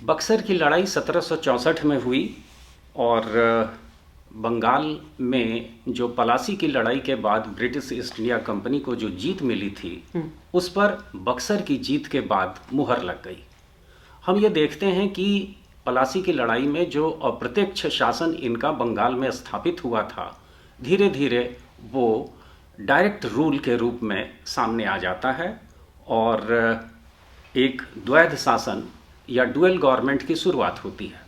बक्सर की लड़ाई 1764 में हुई और बंगाल में जो पलासी की लड़ाई के बाद ब्रिटिश ईस्ट इंडिया कंपनी को जो जीत मिली थी उस पर बक्सर की जीत के बाद मुहर लग गई। हम ये देखते हैं कि पलासी की लड़ाई में जो अप्रत्यक्ष शासन इनका बंगाल में स्थापित हुआ था, धीरे धीरे वो डायरेक्ट रूल के रूप में सामने आ जाता है और एक द्वैध शासन या डुअल गवर्नमेंट की शुरुआत होती है।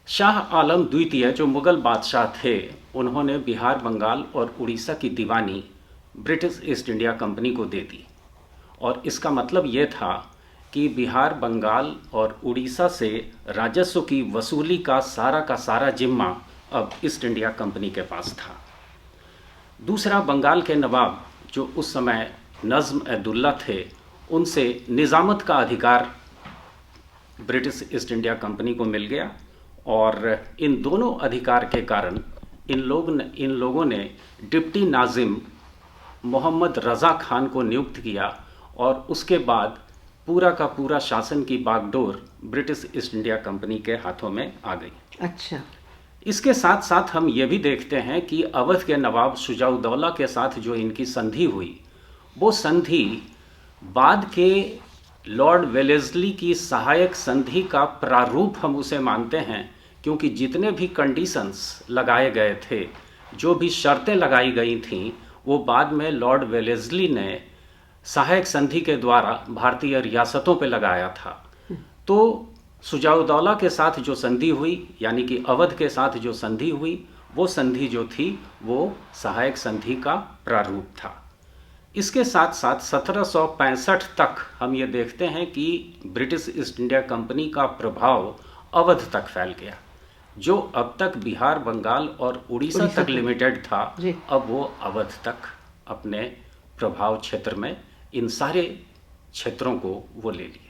शाह आलम द्वितीय जो मुगल बादशाह थे, उन्होंने बिहार, बंगाल और उड़ीसा की दीवानी ब्रिटिश ईस्ट इंडिया कंपनी को दे दी और इसका मतलब ये था कि बिहार, बंगाल और उड़ीसा से राजस्व की वसूली का सारा जिम्मा अब ईस्ट इंडिया कंपनी के पास था। दूसरा, बंगाल के नवाब जो उस समय नज़्म-ए-दुल्ला थे, उनसे निज़ामत का अधिकार ब्रिटिश ईस्ट इंडिया कंपनी को मिल गया और इन दोनों अधिकार के कारण इन लोगों ने डिप्टी नाजिम मोहम्मद रज़ा खान को नियुक्त किया और उसके बाद पूरा का पूरा शासन की बागडोर ब्रिटिश ईस्ट इंडिया कंपनी के हाथों में आ गई। अच्छा। इसके साथ साथ हम ये भी देखते हैं कि अवध के नवाब शुजाउद्दौला के साथ जो इनकी संधि हुई, वो संधि बाद के लॉर्ड वेलेस्ली की सहायक संधि का प्रारूप हम उसे मानते हैं, क्योंकि जितने भी कंडीशंस लगाए गए थे, जो भी शर्तें लगाई गई थीं, वो बाद में लॉर्ड वेलेस्ली ने सहायक संधि के द्वारा भारतीय रियासतों पे लगाया था। तो शुजाउद्दौला के साथ जो संधि हुई, यानी कि अवध के साथ जो संधि हुई, वो संधि जो थी वो सहायक संधि का प्रारूप था। इसके साथ साथ 1765 तक हम ये देखते हैं कि ब्रिटिश ईस्ट इंडिया कंपनी का प्रभाव अवध तक फैल गया। जो अब तक बिहार, बंगाल और उड़ीसा तक लिमिटेड था, अब वो अवध तक अपने प्रभाव क्षेत्र में इन सारे क्षेत्रों को वो ले लिया।